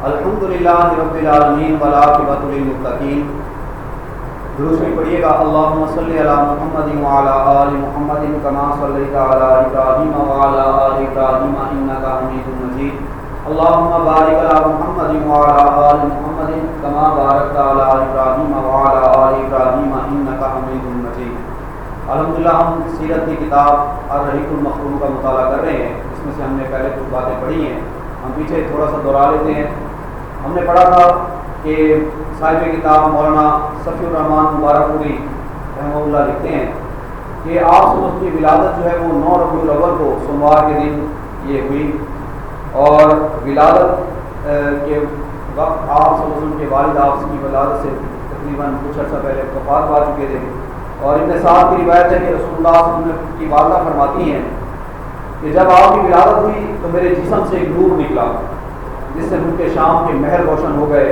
الحمدللہ رب العالمین والعاقبۃ للمتقین۔ درود شریف پڑھیے گا۔ اللہم صلی علی محمد وعلی آل محمد کما صلیت علی ابراہیم وعلی آل ابراہیم انک حمید مجید۔ اللہم بارک علی محمد وعلی آل محمد کما بارکت علی ابراہیم وعلی آل ابراہیم انک حمید مجید۔ الحمدللہ ہم سیرت کی کتاب الرحیق المختوم کا مطالعہ کر رہے ہیں، اس میں سے ہم نے پہلے کچھ باتیں پڑھی ہیں، ہم پیچھے تھوڑا سا دہرا لیتے ہیں۔ ہم نے پڑھا تھا کہ صاحب کتاب مولانا صفی الرحمان مبارک پوری رحمہ اللہ لکھتے ہیں کہ آپ سمجھ کی ولادت جو ہے وہ 9 ربیع الاول کو سوموار کے دن یہ ہوئی، اور ولادت کے وقت آپ سمجھ کے والد آپ کی ولادت سے تقریباً کچھ عرصہ پہلے وفات پا چکے تھے، اور ابن سعد کی روایت ہے کہ رسول اللہ صلی اللہ علیہ وسلم کی والدہ فرماتی ہیں کہ جب آپ کی ولادت ہوئی تو میرے جسم سے ایک نور نکلا جس سے ملک شام کے مہر روشن ہو گئے،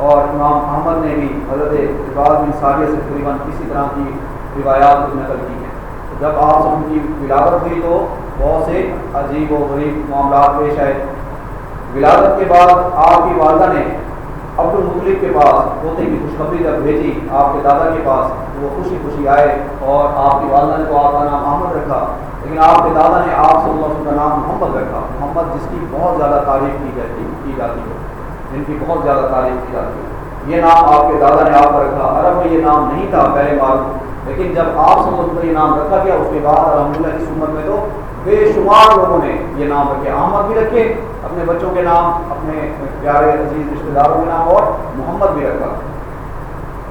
اور امام احمد نے بھی حضرت عباد بن ساریہ سے تقریباً اسی طرح کی روایات نقل کی ہیں۔ جب آپ سب کی ولادت ہوئی تو بہت سے عجیب و غریب معاملات پیش آئے۔ ولادت کے بعد آپ کی والدہ نے عبد المطلب کے پاس پوتے کی خوشخبری جب بھیجی آپ کے دادا کے پاس، تو وہ خوشی خوشی آئے، اور آپ کی والدہ نے تو آپ کا نام احمد رکھا، لیکن آپ کے دادا نے آپ صلی اللہ علیہ وسلم کا نام محمد رکھا، محمد جس کی بہت زیادہ تعریف کی جاتی ہے، جن کی بہت زیادہ تعریف کی جاتی ہے۔ یہ نام آپ کے دادا نے آپ پر رکھا۔ عرب میں یہ نام نہیں تھا پہلے معلوم، لیکن جب آپ صلی اللہ علیہ وسلم کا یہ نام رکھا گیا اس کے بعد الحمدللہ اس امت میں تو بے شمار لوگوں نے یہ نام رکھے، احمد بھی رکھے اپنے بچوں کے نام، اپنے پیارے عزیز رشتہ داروں کے نام، اور محمد بھی رکھا۔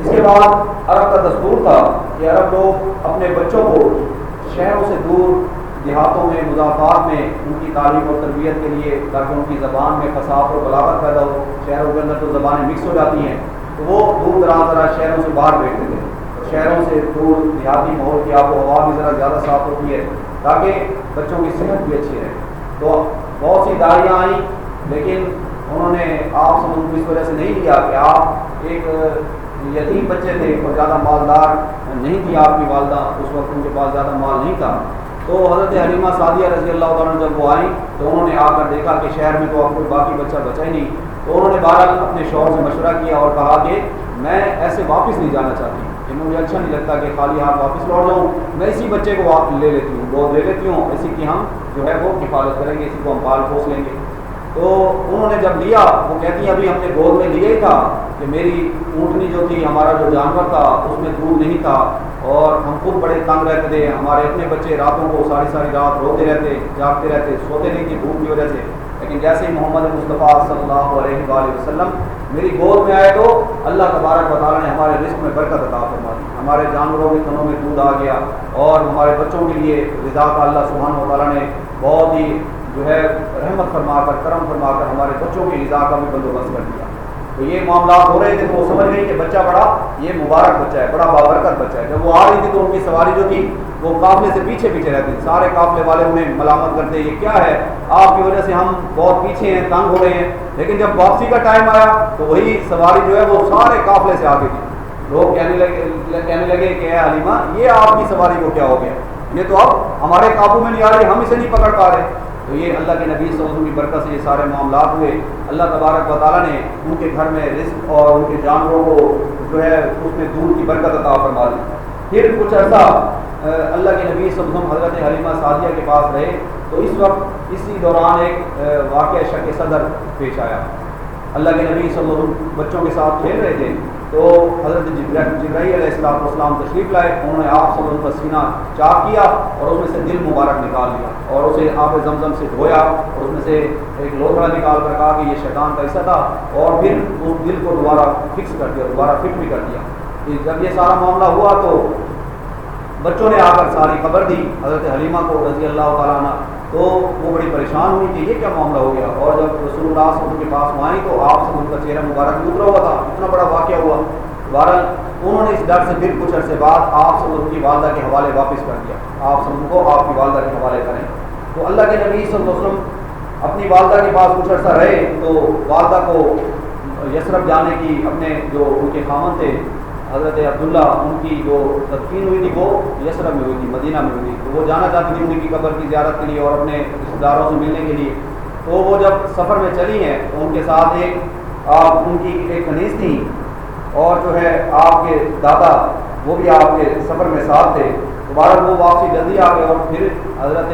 اس کے بعد عرب کا دستور تھا کہ عرب لوگ اپنے بچوں کو شہروں سے دور دیہاتوں میں مضافات میں ان کی تعلیم اور تربیت کے لیے، تاکہ ان کی زبان میں فصاحت اور بلاغت پیدا ہو۔ شہروں کے اندر تو زبانیں مکس ہو جاتی ہیں، تو وہ دور دراز ذرا شہروں سے باہر بیٹھتے تھے، شہروں سے دور دیہاتی ماحول کی آب و ہوا بھی ذرا زیادہ صاف ہوتی ہے تاکہ بچوں کی صحت بھی اچھی رہے۔ تو بہت سی داعیاں آئیں، لیکن انہوں نے آپ سب کو اس وجہ سے نہیں لیا کہ آپ ایک یتیم بچے تھے اور زیادہ مالدار نہیں تھی آپ کی والدہ، اس وقت ان کے پاس زیادہ مال نہیں تھا۔ تو حضرت حلیمہ سعدیہ رضی اللہ تعالیٰ عنہ جب وہ آئیں تو انہوں نے آ کر دیکھا کہ شہر میں تو اب کوئی باقی بچہ بچا ہی نہیں، تو انہوں نے بہرحال اپنے شوہر سے مشورہ کیا اور کہا کہ میں ایسے واپس نہیں جانا چاہتی، کہ مجھے اچھا نہیں لگتا کہ خالی ہاتھ واپس لوٹ جاؤں، میں اسی بچے کو لے لیتی ہوں، گود لے لیتی ہوں، اسی کی ہم جو ہے وہ حفاظت کریں گے، اسی کو ہم پال پوس لیں گے۔ تو انہوں نے جب لیا، وہ کہتی ہیں ابھی ہم نے گود میں لیا ہی تھا کہ میری اونٹنی جو تھی، ہمارا جو جانور تھا اس میں دودھ نہیں تھا، اور ہم خود بڑے تنگ رہتے تھے، ہمارے اپنے بچے راتوں کو ساری رات روتے رہتے، جاگتے رہتے، سوتے نہیں تھے بھوک کی وجہ سے۔ لیکن جیسے ہی محمد مصطفیٰ صلی اللہ علیہ وآلہ وسلم میری گود میں آئے تو اللہ تبارک و تعالیٰ نے ہمارے رزق میں برکت عطا فرما دی، ہمارے جانوروں کے تنوں میں دودھ آ گیا، اور ہمارے بچوں کے لیے غذا کا اللہ سبحانہ و تعالیٰ نے بہت ہی جو ہے رحمت فرما کر، کرم فرما کر ہمارے بچوں کی غذا کا بھی بندوبست کر دیا۔ تو یہ معاملات ہو رہے تھے تو وہ سمجھ گئی کہ بچہ بڑا یہ مبارک بچہ ہے، بڑا بابرکت بچہ ہے۔ جب وہ آ رہی تھی تو ان کی سواری جو تھی وہ قافلے سے پیچھے رہتی تھی، سارے قافلے والے انہیں ملامت کرتے یہ کیا ہے، آپ کی وجہ سے ہم بہت پیچھے ہیں، تنگ ہو رہے ہیں۔ لیکن جب واپسی کا ٹائم آیا تو وہی سواری جو ہے وہ سارے قافلے سے آگے تھی۔ لوگ کہنے لگے کہ اے حلیمہ یہ آپ کی سواری کو کیا ہو گیا، یہ تو اب ہمارے قابو میں نہیں آ رہی، ہم اسے نہیں پکڑ پا رہے۔ تو یہ اللہ کے نبی صلی اللہ علیہ وسلم کی برکت سے یہ سارے معاملات ہوئے۔ اللہ تبارک و تعالیٰ نے ان کے گھر میں رزق اور ان کے جانوروں کو جو ہے اس میں دودھ کی برکت عطا فرما دی۔ پھر کچھ عرصہ اللہ کے نبی صلی اللہ علیہ وسلم حضرت حلیمہ سعدیہ کے پاس رہے، تو اس وقت اسی دوران ایک واقعہ شق صدر پیش آیا۔ اللہ کے نبی صلی اللہ علیہ وسلم بچوں کے ساتھ کھیل رہے تھے، تو حضرت جبرائیل علیہ السلام تشریف لائے، انہوں نے آپ صلی اللہ علیہ وسلم کا سینہ چاک کیا اور اس میں سے دل مبارک نکال لیا، اور اسے آب زمزم سے دھویا، اور اس میں سے ایک لوتھڑا نکال کر کہا کہ یہ شیطان کا حصہ تھا، اور پھر اس دل کو دوبارہ فکس کر دیا، دوبارہ فٹ بھی کر دیا۔ جب یہ سارا معاملہ ہوا تو بچوں نے آ کر ساری خبر دی حضرت حلیمہ کو رضی اللہ تعالیٰ عنہ، تو وہ بڑی پریشان ہوئی کہ یہ کیا معاملہ ہو گیا، اور جب رسول اللہ صلی اللہ علیہ وسلم کے پاس آئیں تو آپ سے ان کا چہرہ مبارک بھی اترا ہوا تھا، اتنا بڑا واقعہ ہوا۔ بہرحال انہوں نے اس ڈر سے پھر کچھ عرصے بعد آپ صلی اللہ علیہ وسلم کی والدہ کے حوالے واپس کر دیا، آپ صلی اللہ علیہ وسلم کو آپ کی والدہ کے حوالے کریں۔ تو اللہ کے نبی صلی اللہ علیہ وسلم اپنی والدہ کے پاس کچھ عرصہ رہے، تو والدہ کو یثرب جانے کی، اپنے جو ان کے خامن تھے حضرت عبداللہ، ان کی جو تدفین ہوئی تھی وہ یثرب میں ہوئی تھی، مدینہ میں ہوئی تھی، تو وہ جانا چاہتی تھی ان کی قبر کی زیارت کے لیے اور اپنے رشتہ داروں سے ملنے کے لیے۔ تو وہ جب سفر میں چلی ہیں تو ان کے ساتھ ایک آپ ان کی ایک کنیز تھیں، اور جو ہے آپ کے دادا وہ بھی آپ کے سفر میں ساتھ تھے۔ دوبارہ وہ واپسی جلدی آ گئے، اور پھر حضرت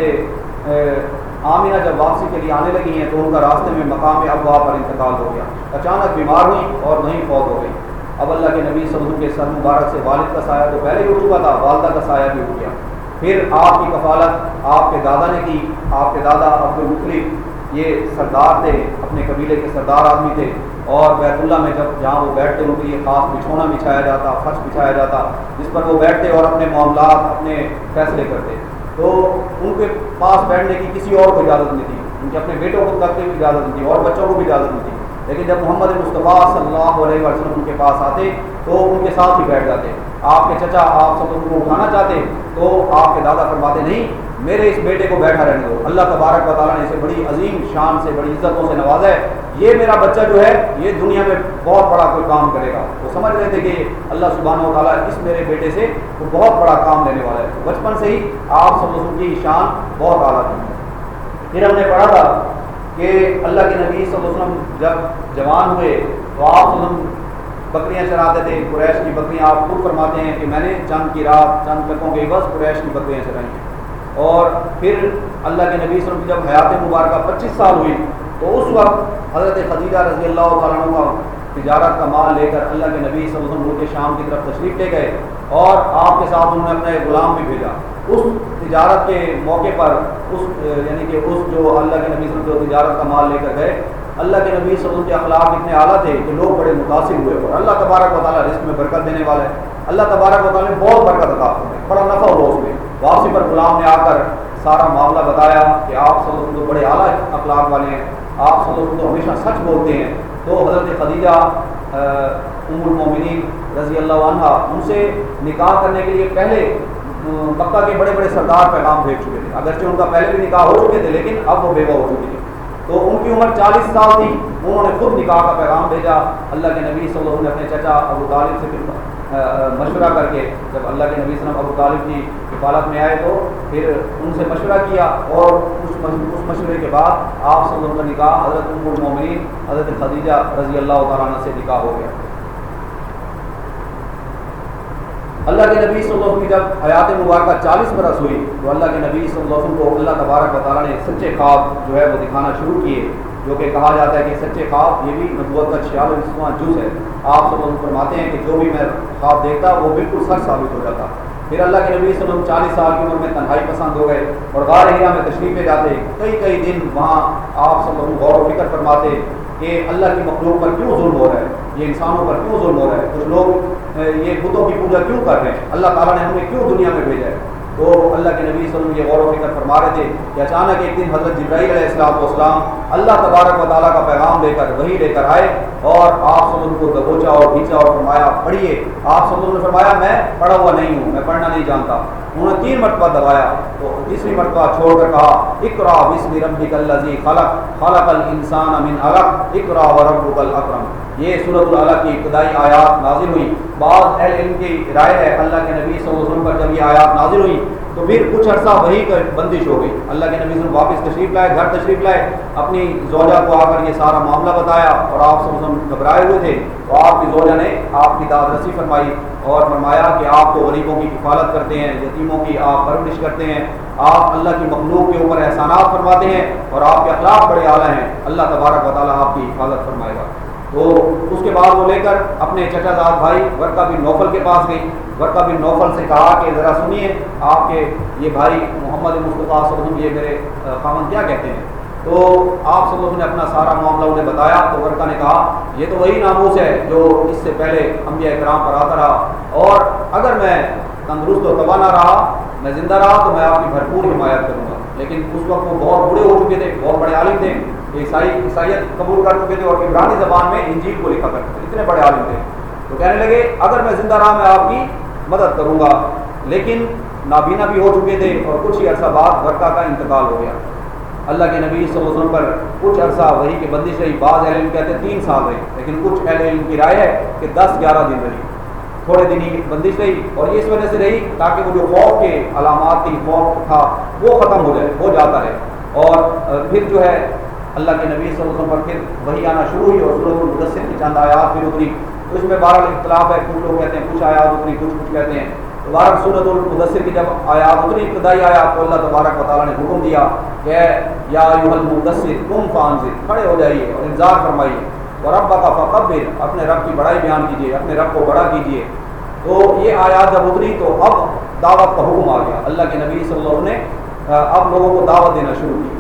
آمینہ جب واپسی کے لیے آنے لگی ہیں تو ان کا راستے میں مقام ابوا پر انتقال ہو گیا، اچانک بیمار ہوئی اور وہیں فوت ہو گئی۔ اب اللہ کے نبی صلی اللہ علیہ وسلم کے سر مبارک سے والد کا سایہ تو پہلے ہی اٹھ چکا تھا، والدہ کا سایہ بھی اٹھ گیا۔ پھر آپ کی کفالت آپ کے دادا نے کی۔ آپ کے دادا عبدالمطلب یہ سردار تھے، اپنے قبیلے کے سردار آدمی تھے، اور بیت اللہ میں جہاں وہ بیٹھتے ان کے لیے خاص بچھونا بچھایا جاتا، فرش بچھایا جاتا، جس پر وہ بیٹھتے اور اپنے معاملات اپنے فیصلے کرتے۔ تو ان کے پاس بیٹھنے کی کسی اور کو اجازت نہیں تھی، ان کے اپنے بیٹوں کو کرتے ہوئے اجازت نہیں تھی، اور بچوں کو بھی اجازت نہیں تھی۔ لیکن جب محمد مصطفیٰ صلی اللہ علیہ وسلم ان کے پاس آتے تو ان کے ساتھ ہی بیٹھ جاتے۔ آپ کے چچا آپ سب کو اٹھانا چاہتے تو آپ کے دادا فرماتے نہیں، میرے اس بیٹے کو بیٹھا رہنے دو، اللہ تبارک و تعالیٰ نے اسے بڑی عظیم شان سے بڑی عزتوں سے نوازا ہے، یہ میرا بچہ جو ہے یہ دنیا میں بہت بڑا کوئی کام کرے گا۔ وہ سمجھ رہے تھے کہ اللہ سبحانہ و تعالیٰ اس میرے بیٹے سے وہ بہت بڑا کام لینے والا ہے۔ بچپن سے ہی آپ صلی اللہ علیہ وسلم کی شان بہت اعلیٰ تھی۔ پھر ہم نے پڑھا تھا کہ اللہ کے نبی صلی اللہ علیہ وسلم جب جوان ہوئے تو آپ صلی اللہ علیہ وسلم بکریاں چراتے تھے، قریش کی بکریاں۔ آپ خود فرماتے ہیں کہ میں نے چند کی رات چند تکوں کے بس قریش کی بکریاں چرائی ہیں۔ اور پھر اللہ کے نبی صلی اللہ علیہ وسلم کی جب حیات مبارکہ 25 سال ہوئی تو اس وقت حضرت خدیجہ رضی اللہ تعالیٰ عنہ کا تجارت کا مال لے کر اللہ کے نبی صلی اللہ علیہ وسلم ملک شام کی طرف تشریف لے گئے، اور آپ کے ساتھ انہوں نے اپنا ایک غلام بھی بھیجا۔ اس تجارت کے موقع پر یعنی کہ اس جو اللہ کے نبی صلی اللہ علیہ وسلم جو تجارت کا مال لے کر گئے، اللہ کے نبی صلی اللہ علیہ وسلم کے اخلاق اتنے اعلیٰ تھے کہ لوگ بڑے متاثر ہوئے، اور اللہ تبارک و تعالیٰ رزق میں برکت دینے والا ہے۔ اللہ تبارک و تعالیٰ نے بہت برکت عطا فرمائی، بڑا نفع ہوا اس میں۔ واپسی پر غلام نے آ کر سارا معاملہ بتایا کہ آپ صلی اللہ علیہ وسلم بڑے اعلیٰ اخلاق والے ہیں، آپ صلی اللہ علیہ وسلم ہمیشہ سچ بولتے ہیں۔ تو حضرت خدیجہ ام المومنین رضی اللہ عنہ ان سے نکاح کرنے کے لیے پہلے مکہ کے بڑے بڑے سردار پیغام بھیج چکے تھے، اگرچہ ان کا پہلے بھی نکاح ہو چکے تھے لیکن اب وہ بیوہ ہو چکی تھی۔ تو ان کی عمر 40 سال تھی، انہوں نے خود نکاح کا پیغام بھیجا۔ اللہ کے نبی صلی اللہ علیہ وسلم نے اپنے چچا ابو طالب سے مشورہ کر کے، جب اللہ کے نبی صلی اللہ علیہ وسلم ابو طالب کی کفالت میں آئے تو پھر ان سے مشورہ کیا، اور اس مشورے کے بعد آپ صلی اللہ علیہ وسلم کا نکاح حضرت ام المومنین حضرت خدیجہ رضی اللہ تعالیٰ عنہ سے نکاح ہو گیا۔ اللہ کے نبی صلی اللہ علیہ وسلم کی جب حیات مبارکہ 40 برس ہوئی تو اللہ کے نبی صلی اللہ علیہ وسلم کو اللہ تبارک و تعالیٰ نے سچے خواب جو ہے وہ دکھانا شروع کیے، جو کہ کہا جاتا ہے کہ سچے خواب یہ بھی نبوت کا 46واں جز ہے۔ آپ صلی اللہ علیہ وسلم فرماتے ہیں کہ جو بھی میں خواب دیکھتا وہ بالکل سچ ثابت ہو جاتا۔ پھر اللہ کے نبی صلی اللہ علیہ وسلم 40 سال کی عمر میں تنہائی پسند ہو گئے اور غار حرا میں تشریف لے جاتے، کئی دن وہاں آپ صلی اللہ علیہ وسلم غور و فکر فرماتے کہ اللہ کی مخلوق پر کیوں ظلم ہو رہا ہے، یہ انسانوں پر کیوں ظلم ہو رہا ہے، کچھ لوگ یہ بتوں کی پوجا کیوں کر رہے ہیں، اللہ تعالیٰ نے ہمیں کیوں دنیا میں بھیجا ہے۔ تو اللہ کے نبی صلی اللہ علیہ وسلم یہ غور و فکر فرما رہے تھے کہ اچانک ایک دن حضرت جبرائیل علیہ السلام اللہ تبارک و تعالیٰ کا پیغام لے کر وحی لے کر آئے، اور آپ صلی اللہ علیہ وسلم کو دبوچا اور کھینچا اور فرمایا پڑھیے۔ آپ صلی اللہ علیہ وسلم نے فرمایا میں پڑھا ہوا نہیں ہوں، میں پڑھنا نہیں جانتا۔ انہوں نے 3 مرتبہ دبایا تو تیسری مرتبہ چھوڑ کر کہا اقرا بسم ربک الذی خلق خلق الانسان من علق اقرا وربک الاکرم۔ یہ سورۃ العلق کی ابتدائی آیات نازل ہوئی۔ بعض اہل علم کی رائے ہے اللہ کے نبی صلی اللہ علیہ وسلم پر جب یہ آیات نازل ہوئی تو پھر کچھ عرصہ وہی کا بندش ہو گئی۔ اللہ کے نبی صلی اللہ علیہ وسلم واپس تشریف لائے، گھر تشریف لائے، اپنی زوجہ کو آ کر یہ سارا معاملہ بتایا، اور آپ صلی اللہ علیہ وسلم گھبرائے ہوئے تھے تو آپ کی زوجہ نے آپ کی داد رسی فرمائی اور فرمایا کہ آپ تو غریبوں کی کفالت کرتے ہیں، یتیموں کی آپ پرورش کرتے ہیں، آپ اللہ کی مخلوق کے اوپر احسانات فرماتے ہیں، اور آپ کے اخلاق بڑے اعلیٰ ہیں، اللہ تبارک و تعالیٰ آپ کی حفاظت فرمائے گا۔ تو اس کے بعد وہ لے کر اپنے چچا زاد بھائی ورقہ بن نوفل کے پاس گئی۔ ورقہ بن نوفل سے کہا کہ ذرا سنیے آپ کے یہ بھائی محمد مصطفیٰ صلی اللہ علیہ وسلم یہ میرے خاوند کیا کہتے ہیں۔ تو آپ صلی اللہ علیہ وسلم نے اپنا سارا معاملہ انہیں بتایا تو ورقہ نے کہا یہ تو وہی ناموس ہے جو اس سے پہلے انبیاء کرام پر آتا رہا، اور اگر میں تندرست و توانا رہا، میں زندہ رہا تو میں آپ کی بھرپور حمایت کروں گا۔ لیکن اس وقت وہ بہت بوڑھے ہو چکے تھے، بہت بڑے عالم تھے، عیسائیت قبول کر چکے تھے اور عبرانی زبان میں انجیل کو لکھا کرتے تھے، اتنے بڑے عالم تھے۔ تو کہنے لگے اگر میں زندہ رہا میں آپ کی مدد کروں گا، لیکن نابینا بھی ہو چکے تھے اور کچھ ہی عرصہ بعد ورقہ کا انتقال ہو گیا۔ اللہ کے نبی صلی اللہ علیہ وسلم پر کچھ عرصہ وہی کی بندش رہی، بعض اہل علم کہتے ہیں 3 سال رہی، لیکن کچھ اہل علم کی رائے ہے کہ 10-11 دن رہی، تھوڑے دن ہی بندش رہی، اور یہ اس وجہ سے رہی تاکہ وہ جو خوف کے علامات تھی، خوف تھا وہ ختم ہو جائے، ہو جاتا ہے۔ اور پھر جو ہے اللہ کے نبی صلی اللہ علیہ وسلم پر پھر وہی آنا شروع ہوئی اور سورۃ المدثر کی چند آیات پھر اتری. تو اس میں بہرحال اختلاف ہے, کچھ لوگ کہتے ہیں کچھ آیات اتری, کچھ کہتے ہیں. تو بہرحال سورۃ المدثر کی جب آیات اتری, ابتدائی آیات, تو اللہ تبارک و تعالیٰ نے حکم دیا کہ یا ایھا المدثر قم فانذر, کھڑے ہو جائیے اور انذار فرمائیے. وربک فکبر, اپنے رب کی بڑائی بیان کیجیے, اپنے رب کو بڑا کیجیے. تو یہ آیات جب اتری تو اب دعوت کا حکم آ گیا. اللہ کے نبی صلی اللہ علیہ وسلم نے اب لوگوں کو دعوت دینا شروع کی,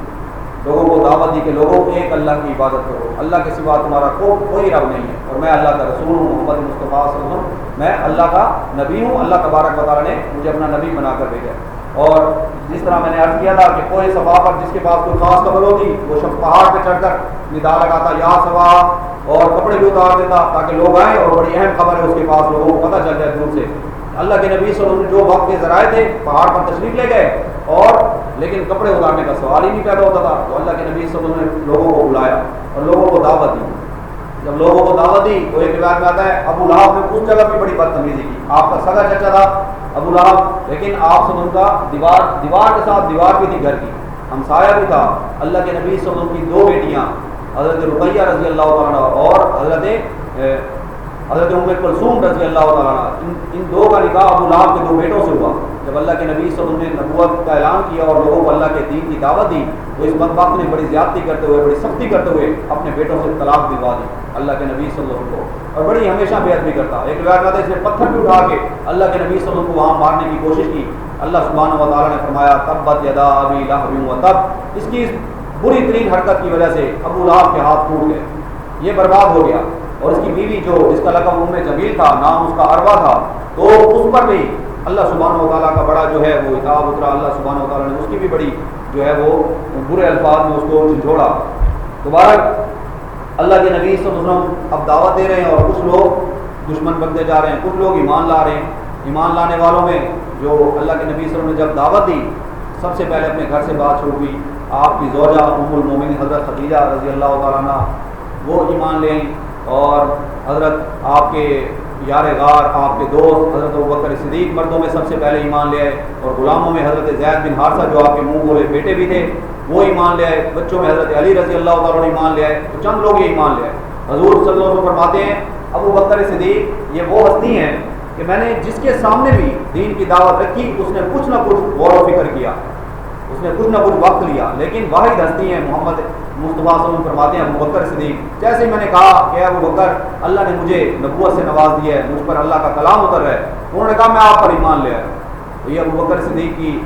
لوگوں کو دعوت دی کہ لوگوں ایک اللہ کی عبادت کرو, اللہ کے سوا تمہارا کوئی رب نہیں ہے, اور میں اللہ کا رسول ہوں, محمد مصطفیٰ صلی اللہ علیہ وسلم میں اللہ کا نبی ہوں, اللہ تبارک و تعالیٰ نے مجھے اپنا نبی بنا کر بھیجا. اور جس طرح میں نے عرض کیا تھا کہ کوئی صفا پر جس کے پاس کوئی خاص خبر ہوتی وہ شب پہاڑ پہ چڑھ کر ندا لگاتا یا صفا, اور کپڑے بھی اتار دیتا تاکہ لوگ آئیں اور بڑی اہم خبر ہے اس کے پاس, لوگوں کو پتہ چل جائے دور سے. اللہ کے نبی صلی اللہ علیہ وسلم جو وقت کے ذرائع تھے پہاڑ پر تشریف لے گئے, اور لیکن کپڑے اتارنے کا سوال ہی نہیں پیدا ہوتا تھا. تو اللہ کے نبی صلی اللہ علیہ وسلم نے لوگوں کو بلایا اور لوگوں کو دعوت دی. جب لوگوں کو دعوت دی تو ایک روایت میں آتا ہے ابو لہب نے اس جگہ پہ بڑی بدتمیزی کی. آپ کا سگا چچا تھا ابو لہب, لیکن آپ سے ان کا دیوار کے ساتھ دیوار بھی تھی گھر کی, ہمسایہ بھی تھا. اللہ کے نبی صلی اللہ علیہ وسلم کی دو بیٹیاں حضرت رقیہ رضی اللہ تعالیٰ اور حضرت ام کلثوم رضی اللہ تعالیٰ عنہ, ان دو کا نکاح ابو لہب کے دو بیٹوں سے ہوا. جب اللہ کے نبی صلی اللہ علیہ وسلم نے نبوت کا اعلان کیا اور لوگوں کو اللہ کے دین کی دعوت دی تو اس بدبخت نے بڑی زیادتی کرتے ہوئے, بڑی سختی کرتے ہوئے اپنے بیٹوں سے طلاق دلوا دی اللہ کے نبی صلی اللہ علیہ وسلم کو, اور بڑی ہمیشہ بیعت بھی کرتا. ایک روایت میں آتا ہے اس نے پتھر بھی اٹھا کے اللہ کے نبی صلی اللہ علیہ وسلم کو وہاں مارنے کی کوشش کی. اللہ سبحانہ و تعالیٰ نے فرمایا تبت یدا ابی لہب وتب, اس کی بری ترین حرکت کی وجہ سے ابو لہب کے ہاتھ ٹوٹ گئے, یہ برباد ہو گیا. اور اس کی بیوی جو جس کا لقب ام جمیل تھا, نام اس کا عروہ تھا, تو اس پر بھی اللہ سبحانہ و تعالیٰ کا بڑا جو ہے وہ عتاب اترا. اللہ سبحانہ و تعالیٰ نے اس کی بھی بڑی جو ہے وہ برے الفاظ میں اس کو جھنجھوڑا. دوبارہ اللہ کے نبی صلی اللہ علیہ وسلم اب دعوت دے رہے ہیں اور کچھ لوگ دشمن بنتے جا رہے ہیں, کچھ لوگ ایمان لا رہے ہیں. ایمان لانے والوں میں جو اللہ کے نبی صلی اللہ علیہ وسلم نے جب دعوت دی, سب سے پہلے اپنے گھر سے بات شروع ہوئی. آپ کی زوجہ ام المومنین حضرت خدیجہ رضی اللہ تعالیٰ عنہ وہ ایمان لیں, اور حضرت آپ کے یار غار, آپ کے دوست حضرت ابوبکر صدیق مردوں میں سب سے پہلے ایمان لے آئے, اور غلاموں میں حضرت زید بن حارثہ جو آپ کے منہ بولے بیٹے بھی تھے وہ ایمان لے آئے, بچوں میں حضرت علی رضی اللہ تعالیٰ عنہ ایمان لے آئے. تو چند لوگ یہ ایمان لے آئے. حضور صلی اللہ علیہ وسلم فرماتے ہیں ابوبکر صدیق یہ وہ ہستی ہیں کہ میں نے جس کے سامنے بھی دین کی دعوت رکھی اس نے کچھ نہ کچھ غور و فکر کیا, اس نے کچھ نہ کچھ وقت لیا, لیکن واحد ہستی ہیں محمد مصطفیٰ صلی اللہ علیہ وسلم فرماتے ہیں ابوبکر صدیق. جیسے میں نے کہا کہ ابوبکر اللہ نے مجھے نبوت سے نواز دیا ہے, مجھ پر اللہ کا کلام اتر رہا ہے, انہوں نے کہا میں آپ پر ایمان لے آیا. تو یہ ابوبکر صدیق کی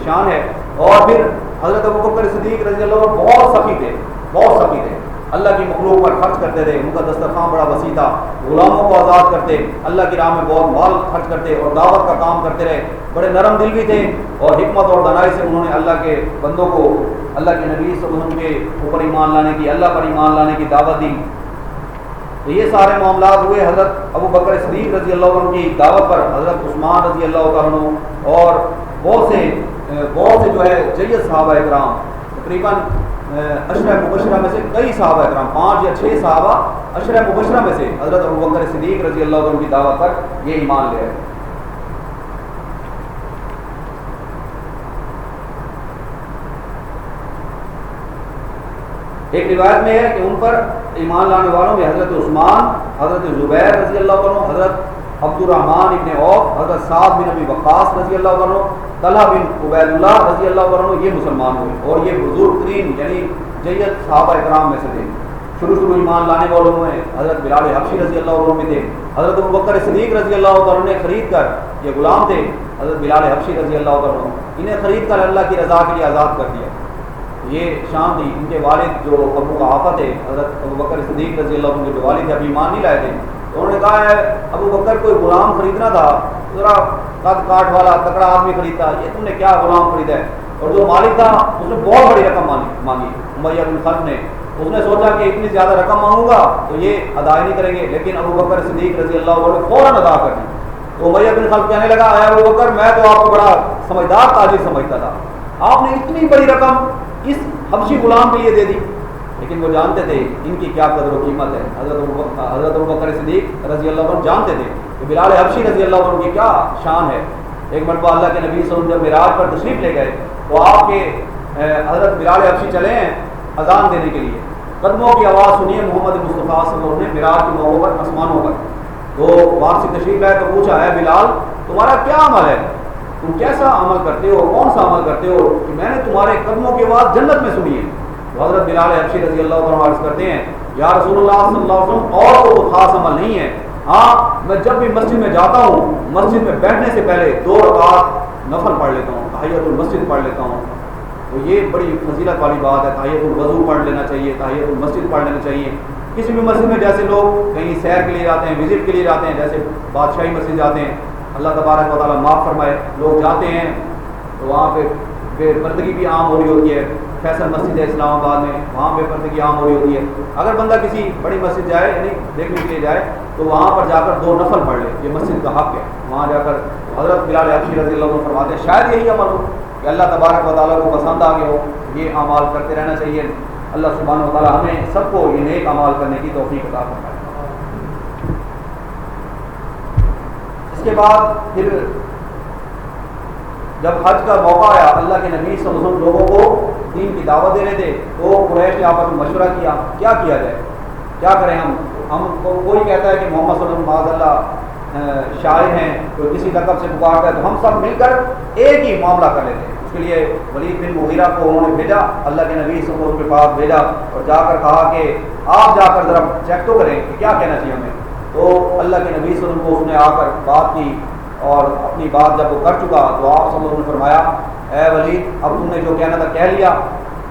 شان ہے. اور پھر حضرت ابوبکر صدیق رضی اللہ عنہ بہت سخی تھے, بہت سخی تھے, اللہ کی مخلوق پر خرچ کرتے تھے, ان کا دسترخوان بڑا وسیع تھا, غلاموں کو آزاد کرتے, اللہ کی راہ میں بہت مال خرچ کرتے اور دعوت کا کام کرتے رہے. بڑے نرم دل بھی تھے, اور حکمت اور دانائی سے انہوں نے اللہ کے بندوں کو اللہ کے نبی صلی اللہ علیہ وسلم کے اوپر ایمان لانے کی, اللہ پر ایمان لانے کی دعوت دی. تو یہ سارے معاملات ہوئے. حضرت ابوبکر صدیق رضی اللہ عنہ کی دعوت پر حضرت عثمان رضی اللہ تعالیٰ عنہ اور بہت سے جو ہے جید صحابہ اکرام, تقریباً عشرہ مبشرہ میں سے کئی صحابہ اکرام, 5 یا 6 صحابہ عشرہ مبشرہ میں سے حضرت ابوبکر صدیق رضی اللہ عنہ کی دعوت پر یہ ایمان لے آئے. ایک روایت میں ہے کہ ان پر ایمان لانے والوں میں حضرت عثمان, حضرت زبیر رضی اللہ عنہ, حضرت عبد الرحمن ابن عوف, حضرت سعد بن ابی وقاص رضی اللہ عنہ, طلحہ بن عبید اللہ رضی اللہ عنہ, یہ مسلمان ہوئے. اور یہ بزرگ ترین یعنی جید صحابہ اکرام میں سے تھے. شروع ایمان لانے والوں میں حضرت بلال حبشی رضی اللہ عنہ میں تھے. حضرت ابوبکر صدیق رضی اللہ عنہ نے خرید کر, یہ غلام تھے حضرت بلال حبشی رضی اللہ عنہ, انہیں خرید کر اللہ کی رضا کے لیے آزاد کر دیا. یہ شان تھی. ان کے والد جو ابو قحافہ تھے, حضرت ابوبکر صدیق رضی اللہ عنہ کے جو والد تھے ابھی ایمان نہیں لائے تھے, تو انہوں نے کہا ہے ابوبکر کوئی غلام خریدنا تھا, ذرا قد کاٹ والا تکڑا آدمی خریدتا, یہ تم نے کیا غلام خریدا ہے. اور جو مالک تھا اس نے بہت بڑی رقم مانگی, امیہ بن خلف نے. اس نے سوچا کہ اتنی زیادہ رقم مانگوں گا تو یہ ادا نہیں کریں گے, لیکن ابوبکر صدیق رضی اللہ عنہ نے فوراً ادا کر دی. تو امیہ بن خلف کہنے لگا اے ابوبکر میں تو آپ کو بڑا سمجھدار تاجر سمجھتا تھا, آپ نے اتنی بڑی رقم اس حبشی غلام کے لیے دے دی. لیکن وہ جانتے تھے ان کی کیا قدر و قیمت ہے. حضرت ابوبکر صدیق رضی اللہ عنہ جانتے تھے کہ بلال حبشی رضی اللہ عنہ کی کیا شان ہے. ایک مرتبہ اللہ کے نبی صلی اللہ علیہ وسلم جب معراج پر تشریف لے گئے تو آپ کے حضرت بلال حبشی چلے ہیں اذان دینے کے لیے قدموں کی آواز سنی ہے محمد مصطفیٰ صلی اللہ علیہ وسلم نے معراج کے موقع پر آسمانوں پر. تو واپسی تشریف لائے تو پوچھا ہے بلال تمہارا کیا عمل ہے, تم کیسا عمل کرتے ہو, کون سا عمل کرتے ہو کہ میں نے تمہارے قدموں کی آواز جنت میں سنی ہے. تو حضرت بلال حبشی رضی اللہ عنہ عرض کرتے ہیں یا رسول اللہ صلی اللہ علیہ وسلم اور تو خاص عمل نہیں ہے, ہاں میں جب بھی مسجد میں جاتا ہوں مسجد میں بیٹھنے سے پہلے 2 رکعت نفل پڑھ لیتا ہوں, تحیۃ المسجد پڑھ لیتا ہوں. تو یہ بڑی فضیلت والی بات ہے. تحیۃ الوضو پڑھ لینا چاہیے, تحیۃ المسجد پڑھ لینا چاہیے. کسی بھی مسجد میں جیسے لوگ کہیں سیر کے لیے جاتے ہیں, وزٹ کے لیے جاتے ہیں, جیسے بادشاہی مسجد جاتے ہیں, اللہ تبارک و تعالیٰ معاف فرمائے, لوگ جاتے ہیں تو وہاں پہ بے پردگی بھی عام ہو رہی ہوتی ہے. فیصل مسجد ہے اسلام آباد میں, وہاں بے پردگی عام ہو رہی ہوتی ہے. اگر بندہ کسی بڑی مسجد جائے یعنی دیکھنے کے لیے جائے تو وہاں پر جا کر 2 نفل پڑھ لے, یہ مسجد کا حق ہے. وہاں جا کر حضرت بلال حبشی رضی اللہ عنہ فرماتے ہیں شاید یہی عمل ہو کہ اللہ تبارک و تعالیٰ کو پسند آ گیا ہو, یہ اعمال کرتے رہنا چاہیے. اللہ سبحانہ و تعالیٰ ہمیں سب کو یہ نیک اعمال کرنے کی توفیق عطا فرمائے. اس کے بعد پھر جب حج کا موقع آیا, اللہ کے نبی صلی اللہ علیہ وسلم لوگوں کو دین کی دعوت دے رہے تھے, تو قریش نے آپس میں مشورہ کیا کیا جائے, کیا کریں ہم کوئی کہتا ہے کہ محمد صلی اللہ علیہ وسلم شاعر ہیں, کوئی کسی لقب سے پکارتا ہے, تو ہم سب مل کر ایک ہی معاملہ کر لیتے ہیں. اس کے لیے ولید بن مغیرہ کو انہوں نے بھیجا, اللہ کے نبی صلی اللہ علیہ وسلم کے پاس بھیجا اور جا کر کہا کہ آپ جا کر ذرا چیک تو کریں کہ کیا کہنا چاہیے ہمیں. تو اللہ کے نبی صلی اللہ علیہ وسلم کو اس نے آ کر بات کی اور اپنی بات جب وہ کر چکا تو آپ صلی اللہ علیہ وسلم نے فرمایا اے ولید اب تم نے جو کہنا تھا کہہ لیا.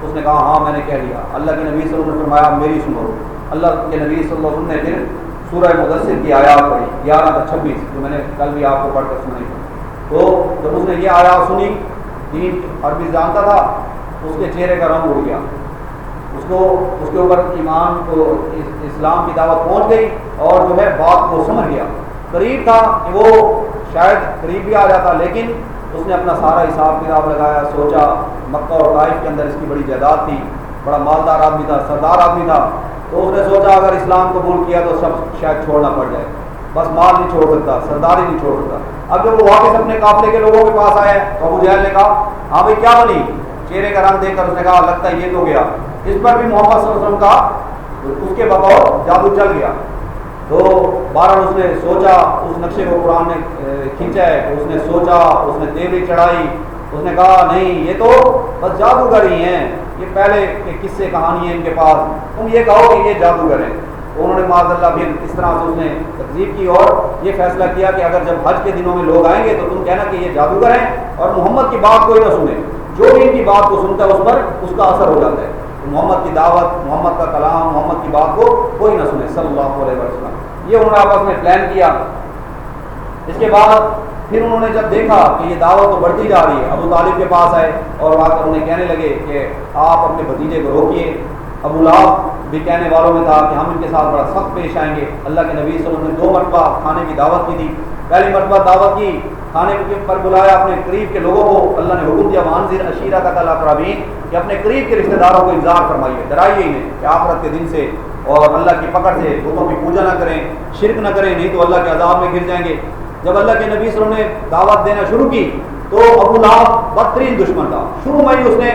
اس نے کہا ہاں میں نے کہہ لیا. اللہ کے نبی صلی اللہ علیہ وسلم نے فرمایا میری سنو. اللہ کے نبی صلی اللہ علیہ وسلم نے پھر سورہ مدثر کی آیات پڑھی 11 تا 26 جو میں نے کل بھی آپ کو پڑھ کر سنائی. تو جب اس نے یہ آیات سنی, دین عربی جانتا تھا, اس کے چہرے کا رنگ اڑ گیا, اس کے اوپر ایمان کو اسلام کی دعوت پہنچ گئی اور جو ہے بات کو سمجھ گیا. قریب تھا کہ وہ شاید قریب بھی آ جاتا, لیکن اس نے اپنا سارا حساب کتاب لگایا, سوچا مکہ اور طائف کے اندر اس کی بڑی جائیداد تھی, بڑا مالدار آدمی تھا, سردار آدمی تھا. تو اس نے سوچا اگر اسلام قبول کیا تو سب شاید چھوڑنا پڑ جائے, بس مال نہیں چھوڑ سکتا, سرداری نہیں چھوڑ سکتا. اب جب وہ واپس اپنے قافلے کے لوگوں کے پاس آئے تو ابو جہل نے کہا ہاں بھائی کیا بنی, چہرے کا رنگ دیکھ کر اس نے کہا لگتا ہے یہ تو گیا. اس پر بھی محمد صلی اللہ علیہ وسلم کا اس کے بغور جادو چل گیا. تو بہرحال اس نے سوچا, اس نقشے کو قرآن نے کھینچا ہے, اس نے سوچا, اس نے تیوری چڑھائی, اس نے کہا نہیں یہ تو بس جادوگر ہی ہیں, یہ پہلے کے قصے کہانی ہیں ان کے پاس, تم یہ کہو کہ یہ جادوگر ہیں. انہوں نے معاذ اللہ پھر اس طرح سے اس نے تکذیب کی اور یہ فیصلہ کیا کہ اگر جب حج کے دنوں میں لوگ آئیں گے تو تم کہنا کہ یہ جادوگر ہیں اور محمد کی بات کوئی نہ سنے, جو بھی ان کی بات کو سنتا ہے اس پر اس کا اثر ہو جاتا ہے. محمد کی دعوت, محمد کا کلام, محمد کی بات کو کوئی نہ سنے صلی اللہ علیہ وسلم. یہ انہوں نے آپس میں پلان کیا. اس کے بعد پھر انہوں نے جب دیکھا کہ یہ دعوت تو بڑھتی جا رہی ہے, ابو طالب کے پاس آئے اور وہاں پر انہیں کہنے لگے کہ آپ اپنے بھتیجے کو روکیے. ابو لہب بھی کہنے والوں میں تھا کہ ہم ان کے ساتھ بڑا سخت پیش آئیں گے. اللہ کے نبی صلی اللہ علیہ وسلم نے 2 مرتبہ کھانے کی دعوت کی تھی. پہلی مرتبہ دعوت کی, کھانے پر بلایا اپنے قریب کے لوگوں کو. اللہ نے حکم دیا وانذر عشیرتک الاقربین کہ اپنے قریب کے رشتہ داروں کو انذار فرمائیے, ڈرائیے انہیں کہ آخرت کے دن سے اور اللہ کی پکڑ سے بتوں کی پوجا نہ کریں, شرک نہ کریں, نہیں تو اللہ کے عذاب میں گر جائیں گے. جب اللہ کے نبی صلی اللہ علیہ وسلم نے دعوت دینا شروع کی تو ابو لہب بدترین دشمن تھا. شروع میں ہی اس نے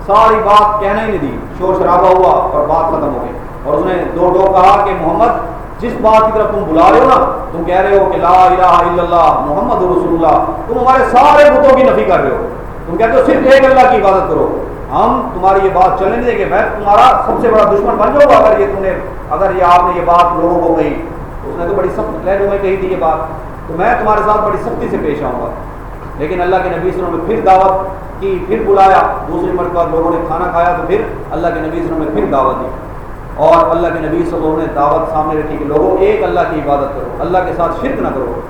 ساری بات کہنا ہی نہیں دی, شور شرابہ ہوا اور بات ختم ہو گئی. اور اس نے 2 ٹوک کہا کہ محمد جس بات کی طرف تم بلا رہے ہو نا, تم کہہ رہے ہو کہ لا الہ الا اللہ محمد رسول اللہ, تم ہمارے سارے بتوں کی نفی کر رہے ہو. تم کہتے ہو صرف ایک اللہ کی عبادت کرو. ہم تمہاری یہ بات چلنے دیں گے, میں تمہارا سب سے بڑا دشمن بن جاؤں گا اگر یہ آپ نے یہ بات لوگوں کو کہی. اس نے تو بڑی سخت لہجوں میں کہی تھی یہ بات, تو میں تمہارے ساتھ بڑی سختی سے پیش آؤں گا. لیکن اللہ کے نبی صلی اللہ علیہ وسلم نے پھر دعوت کی, پھر بلایا. دوسری مرتبہ لوگوں نے کھانا کھایا تو پھر اللہ کے نبی صلی اللہ علیہ وسلم نے پھر دعوت دی. اور اللہ کے نبی صلی اللہ علیہ وسلم نے دعوت سامنے رکھی کہ لوگوں ایک اللہ کی عبادت کرو, اللہ کے ساتھ شرک نہ کرو.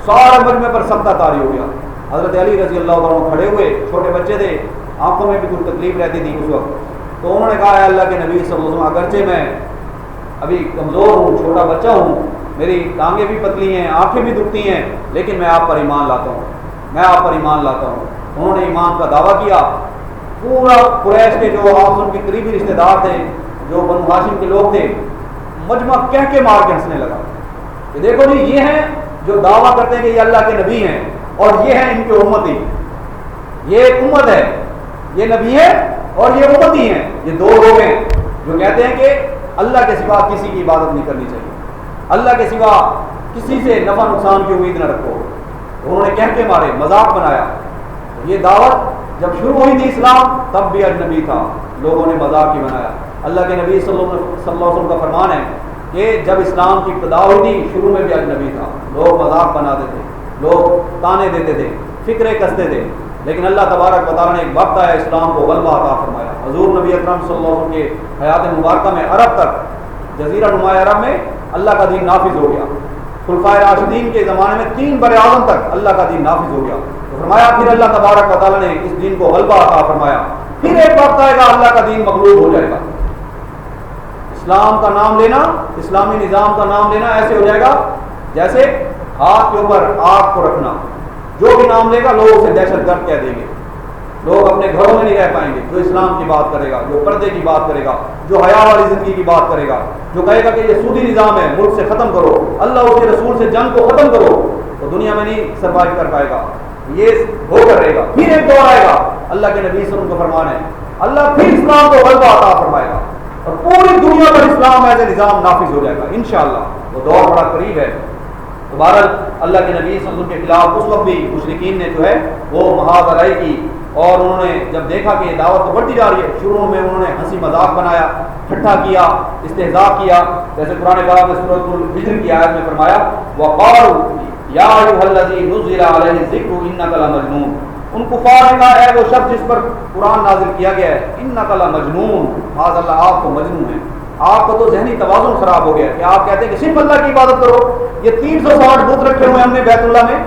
سارا مجمع پر سختہ طاری ہو گیا. حضرت علی رضی اللہ عنہ کھڑے ہوئے, چھوٹے بچے تھے, آنکھوں میں بھی کچھ تکلیف رہتی تھی اس وقت. تو انہوں نے کہا ہے اللہ کے نبی صلی اللہ علیہ وسلم اگرچہ میں ابھی کمزور ہوں, چھوٹا بچہ ہوں, میری ٹانگیں بھی پتلی ہیں, آنکھیں بھی دکھتی ہیں, لیکن میں آپ پر ایمان لاتا ہوں, میں آپ پر ایمان لاتا ہوں. انہوں نے ایمان کا دعویٰ کیا. پورا قریش کے جو آپ ان کے قریبی رشتہ دار تھے, جو بنو ہاشم کے لوگ تھے, مجمع کہہ کے مار کے ہنسنے لگا کہ دیکھو جی یہ ہیں جو دعویٰ کرتے ہیں کہ یہ اللہ کے نبی ہیں اور یہ ہیں ان کے امتی. یہ ایک امت ہے, یہ نبی ہے اور یہ امتی ہیں, یہ 2 لوگ ہیں. جو کہتے ہیں کہ اللہ کے سوا کسی کی عبادت نہیں کرنی چاہیے، اللہ کے سوا کسی سے نفع نقصان کی امید نہ رکھو، انہوں نے کہہ کے مارے، مذاق بنایا۔ یہ دعوت جب شروع ہوئی تھی اسلام تب بھی اجنبی تھا، لوگوں نے مذاق ہی بنایا۔ اللہ کے نبی صلی اللہ علیہ وسلم کا فرمان ہے کہ جب اسلام کی ابتدا ہوئی تھی شروع میں بھی اجنبی تھا، لوگ مذاق بناتے تھے، لوگ تانے دیتے تھے، فکریں کستے تھے، لیکن اللہ تبارک و تعالیٰ نے ایک وقت آیا اسلام کو غلبہ عطا فرمایا۔ حضور نبی اکرم صلی اللہ علیہ وسلم کے حیات مبارکہ میں عرب تک، جزیرہ نما عرب میں اللہ کا دین نافذ ہو گیا۔ خلفائے راشدین کے زمانے میں 3 بر اعظم تک اللہ کا دین نافذ ہو گیا، تو فرمایا پھر اللہ تبارک و تعالیٰ نے اس دین کو غلبہ عطا فرمایا، پھر ایک وقت آئے گا اللہ کا دین مغلوب ہو جائے گا۔ اسلام کا نام لینا، اسلامی نظام کا نام لینا ایسے ہو جائے گا جیسے ہاتھ کے اوپر آگ کو رکھنا، جو بھی نام لے گا لوگ اسے دہشت گرد کہہ دیں گے، لوگ اپنے گھروں میں نہیں رہ پائیں گے۔ جو اسلام کی بات کرے گا، جو پردے کی بات کرے گا، جو حیا والی زندگی کی بات کرے گا، جو کہے گا کہ یہ سودی نظام ہے ملک سے ختم کرو، اللہ اس کے رسول سے جنگ کو ختم کرو، تو دنیا میں نہیں سروائیو کر پائے گا، یہ ہو کر رہے گا۔ پھر ایک دور آئے گا، اللہ کے نبی صلی اللہ علیہ وسلم کا فرمان ہے اللہ پھر اسلام کو غلبہ عطا فرمائے گا اور پوری دنیا پر اسلام ایسے نظام نافذ ہو جائے گا انشاءاللہ۔ وہ دور بڑا قریب ہے۔ تو بہرحال اللہ کے نبی صلی اللہ علیہ وسلم کے خلاف اس وقت بھی مشرکین نے جو ہے وہ محاذ علیہ کی، اور انہوں نے جب دیکھا کہ یہ دعوت تو بڑھتی جا رہی ہے، شروع میں انہوں نے ہنسی مذاق بنایا، ٹھٹھا کیا، استہزاء کیا، جیسے قرآن پاک میں سورۃ الحجر کی آیت میں فرمایا وَقَالُوا يَا أَيُّهَا الَّذِي نُزِّلَ عَلَيْهِ الذِّكْرُ إِنَّكَ لَمَجْنُونٌ۔ ان کفار نے کہا اے وہ شخص جس پر قرآن نازل کیا گیا ہے إِنَّكَ لَمَجْنُونٌ، معاذ اللہ آپ تو مجنون ہیں، آپ کا تو ذہنی توازن خراب ہو گیا کہ آپ کہتے ہیں کہ صرف اللہ کی عبادت کرو۔ یہ 360 بت رکھے ہوئے ہم نے بیت اللہ میں،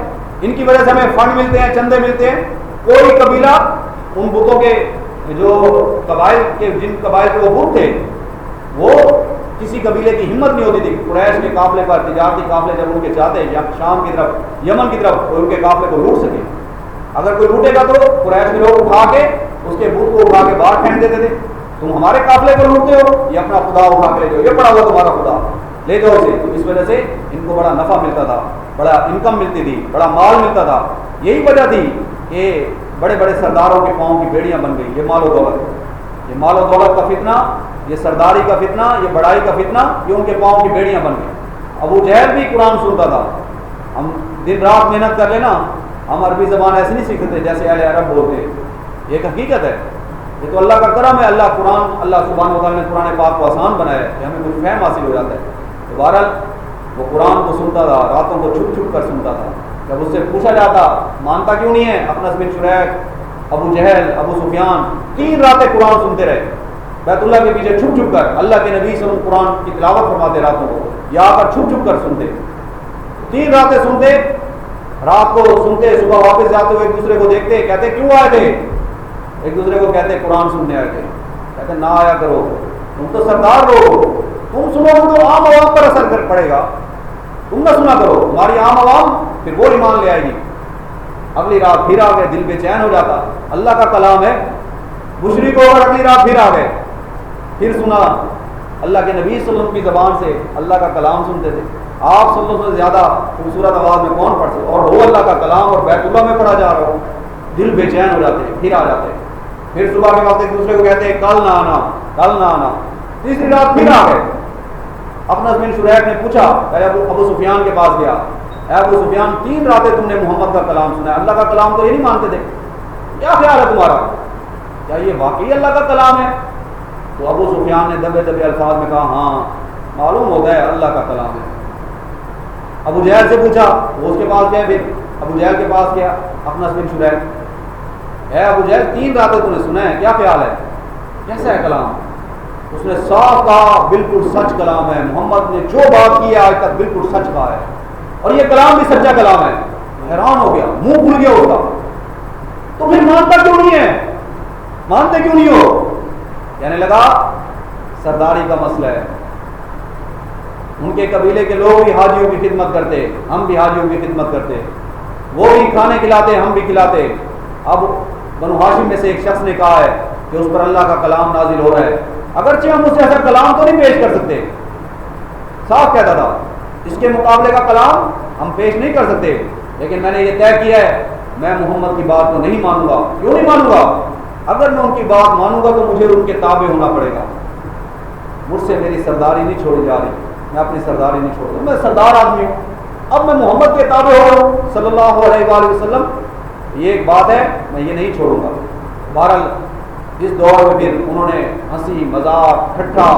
ان کی وجہ سے ہمیں فنڈ ملتے ہیں، چندے ملتے ہیں۔ کوئی قبیلہ ان بتوں کے جو قبائل کے، جن قبائل کے وہ بت تھے، وہ کسی قبیلے کی ہمت نہیں ہوتی تھی قریش کے قافلے پر، تجارتی قافلے جب ان کے جاتے یا شام کی طرف، یمن کی طرف، ان کے قافلے کو لوٹ سکے۔ اگر کوئی لوٹے گا تو قریش کے لوگ اٹھا کے اس کے بت کو اٹھا کے باہر پھینک دیتے تھے، تم ہمارے قافلے کو لوٹتے ہو، یہ اپنا خدا اٹھا کے لے جاؤ، یہ پڑا ہوا تمہارا خدا، لے جاؤ اسے۔ تو اس وجہ سے ان کو بڑا نفع ملتا تھا، بڑا انکم ملتی تھی، بڑا مال ملتا تھا۔ یہی وجہ تھی کہ بڑے بڑے سرداروں کے پاؤں کی بیڑیاں بن گئی۔ یہ مال و دولت، یہ مال و دولت کا فتنہ، یہ سرداری کا فتنہ، یہ بڑائی کا فتنہ، یہ ان کے پاؤں کی بیڑیاں بن گئی۔ ابو جہل بھی قرآن سنتا تھا۔ ہم دن رات محنت کر لینا، ہم عربی زبان ایسے نہیں سیکھتے جیسے اہل عرب بولتے، یہ ایک حقیقت ہے، یہ تو اللہ کا کرم ہے۔ اللہ سبحانہ و تعالیٰ نے قرآن پاک کو آسان بنایا ہے کہ ہمیں کچھ فہم حاصل ہو جاتا ہے۔ تو بہرحال وہ قرآن کو سنتا تھا، راتوں کو چھپ چھپ کر سنتا تھا۔ جب اس سے پوچھا جاتا مانتا کیوں نہیں ہے، اخنس بن شریح، ابو جہل، ابو سفیان 3 راتیں قرآن سنتے رہے بیت اللہ کے پیچھے چھپ چھپ کر۔ اللہ کے نبی صلی اللہ علیہ وسلم قرآن کی تلاوت فرماتے راتوں کو، یہاں پر چھپ چھپ کر سنتے، 3 راتیں سنتے، رات کو سنتے، صبح واپس جاتے ہوئے ایک دوسرے کو دیکھتے، کہتے کیوں آئے تھے، ایک دوسرے کو کہتے قرآن سننے آئے تھے، کہتے نہ آیا کرو، تم تو سردار لوگ ہو، تم سنو گے تو عام عوام پر اثر کر پڑے گا، تم نہ سنا کرو، تمہاری عام عوام پھر وہ ایمان لے آئے گی۔ اگلی رات پھر آ گئے، دل بے چین ہو جاتا، اللہ کا کلام ہے، بشری کو اور اگلی رات پھر آ گئے، پھر سنا، اللہ کے نبی صلی اللہ علیہ وسلم کی زبان سے اللہ کا کلام سنتے تھے۔ آپ صلی اللہ علیہ وسلم سے زیادہ خوبصورت آواز میں کون پڑھ سکتا، اور وہ اللہ کا کلام اور بیت اللہ میں پڑھا جا رہا ہو، دل بے چین ہو جاتے، پھر آ جاتے، پھر صبح کے وقت ایک دوسرے کو کہتے ہیں کل نہ آنا، کل نہ آنا، تیسری رات پھر آ گئے۔ اخنس بن شریح نے پوچھا، ابو سفیان کے پاس گیا، اے ابو سفیان 3 راتیں تم نے محمد کا کلام سنا ہے، اللہ کا کلام تو یہ نہیں مانتے تھے، کیا خیال ہے تمہارا، کیا یہ واقعی اللہ کا کلام ہے؟ تو ابو سفیان نے دبے دبے الفاظ میں کہا ہاں معلوم ہوتا ہے اللہ کا کلام ہے۔ ابو جہل سے پوچھا، وہ اس کے پاس گئے، پھر ابو جہل کے پاس گیا اخنس بن شریح، اے ابو جہل 3 راتیں تم نے سنا ہے، کیا خیال ہے، کیسا ہے کلام؟ اس نے صاف کہا بالکل سچ کلام ہے، محمد نے جو بات کی ہے آج تک بالکل سچ کہا ہے، اور یہ کلام بھی سچا کلام ہے۔ حیران ہو گیا، منہ کھل گیا اس کا، تو پھر مانتا کیوں نہیں ہے، مانتے کیوں نہیں ہو؟ کہنے لگا سرداری کا مسئلہ ہے، ان کے قبیلے کے لوگ بھی حاجیوں کی خدمت کرتے، ہم بھی حاجیوں کی خدمت کرتے، وہ بھی کھانے کھلاتے، ہم بھی کھلاتے۔ اب بنو ہاشم میں سے ایک شخص نے کہا ہے کہ اس پر اللہ کا کلام نازل ہو رہا ہے، اگرچہ ہم اس سے ایسا کلام تو نہیں پیش کر سکتے، صاف کہتا تھا اس کے مقابلے کا کلام ہم پیش نہیں کر سکتے، لیکن میں نے یہ طے کیا ہے میں محمد کی بات کو نہیں مانوں گا۔ کیوں نہیں مانوں گا؟ اگر میں ان کی بات مانوں گا تو مجھے ان کے تابع ہونا پڑے گا، مجھ سے میری سرداری نہیں چھوڑی جا رہی، میں اپنی سرداری نہیں چھوڑ رہا، میں سردار آدمی ہوں، اب میں محمد کے تابع ہو رہا ہوں صلی اللہ علیہ وآلہ وسلم، یہ ایک بات ہے، میں یہ نہیں چھوڑوں گا۔ بہرحال اس دور میں پھر انہوں نے ہنسی مذاق ٹھٹھا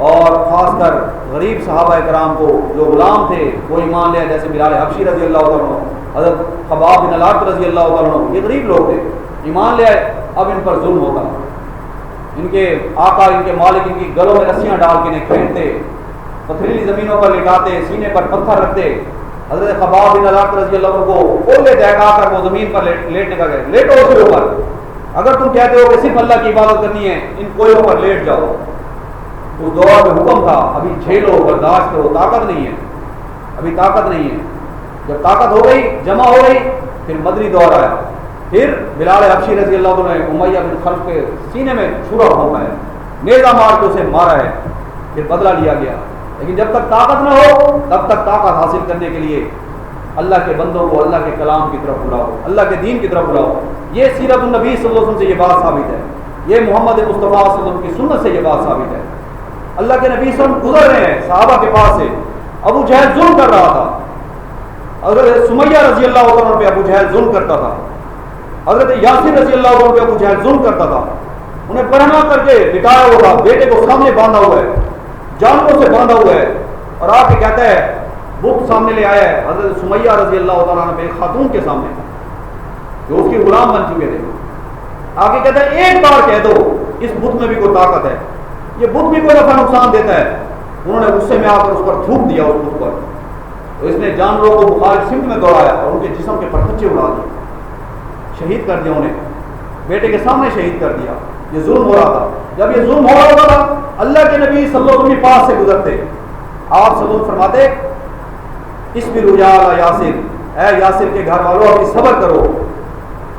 اور خاص کر غریب صحابہ کرام کو جو غلام تھے وہ ایمان لیا، جیسے بلال حبشی رضی اللہ تعالیٰ عنہ، حضرت خباب بن الارت رضی اللہ تعالیٰ عنہ، یہ غریب لوگ تھے، ایمان لے آئے۔ اب ان پر ظلم ہوتا، ان کے آقا ان کے مالک ان کی گلوں میں رسیاں ڈال کے انہیں کھینچتے، پتھریلی زمینوں پر لٹاتے، سینے پر پتھر رکھتے۔ حضرت خباب بن الارت رضی اللہ عنہ کو کھولے دہکا کر وہ زمین پر لیٹنے کا گئے، لیٹو اس کے اوپر، اگر تم کہتے ہو کہ صرف اللہ کی عبادت کرنی ہے ان کوئلوں پر لیٹ جاؤ۔ اس دور میں حکم تھا ابھی جھیلو برداشت کرو، طاقت نہیں ہے، ابھی طاقت نہیں ہے۔ جب طاقت ہو گئی، جمع ہو گئی، پھر مدنی دور آیا، پھر بلال حبشی رضی اللہ عنہ نے امیہ بن خلف کے سینے میں چھرا بھونکا ہے، نیزہ مار کے اسے مارا ہے، پھر بدلہ لیا گیا۔ لیکن جب تک طاقت نہ ہو تب تک طاقت حاصل کرنے کے لیے اللہ کے بندوں کو اللہ کے کلام کی طرف بلاؤ، اللہ کے دین کی طرف بلاؤ۔ یہ سیرت النبی صلی اللہ علیہ وسلم سے یہ بات ثابت ہے، یہ محمد مصطفیٰ صلی اللہ علیہ وسلم کی سنت سے یہ بات ثابت ہے۔ اللہ کے نبی صلی اللہ علیہ وسلم گزر رہے ہیں صحابہ کے پاس سے، ابو جہل ظلم کر رہا تھا، حضرت سمیہ رضی اللہ عنہ پہ ابو جہل ظلم کرتا تھا، حضرت یاسر رضی اللہ عنہ پہ ابو جہل ظلم کرتا تھا، انہیں برہنہ کر کے لٹایا ہوا تھا، بیٹے کو سامنے باندھا ہوا ہے، جانوروں سے باندھا ہوا ہے، اور آ کے کہتا ہے بت سامنے لے آیا ہے حضرت سمیہ رضی اللہ تعالیٰ عنہ ایک خاتون کے سامنے جو اس کی غلام بن چکے تھے، آگے کہتا ہے ایک بار کہہ دو اس بت میں بھی کوئی طاقت ہے، یہ بت بھی کوئی نفع نقصان دیتا ہے۔ انہوں نے غصے میں آ کر اس پر تھوک دیا اس بت پر، تو اس نے جانوروں کو مخالف سمت میں دوڑایا اور ان کے جسم کے پرخچے اڑا دیے، شہید کر دیا انہیں، بیٹے کے سامنے شہید کر دیا۔ یہ ظلم ہو رہا تھا، جب یہ ظلم ہو رہا تھا اللہ کے نبی صلی اللہ علیہ وسلم کے پاس سے گزرتے، آپ صلی اللہ علیہ وسلم فرماتے اصبروا یا یاسر، اے یاسر کے گھر والوں ابھی صبر کرو،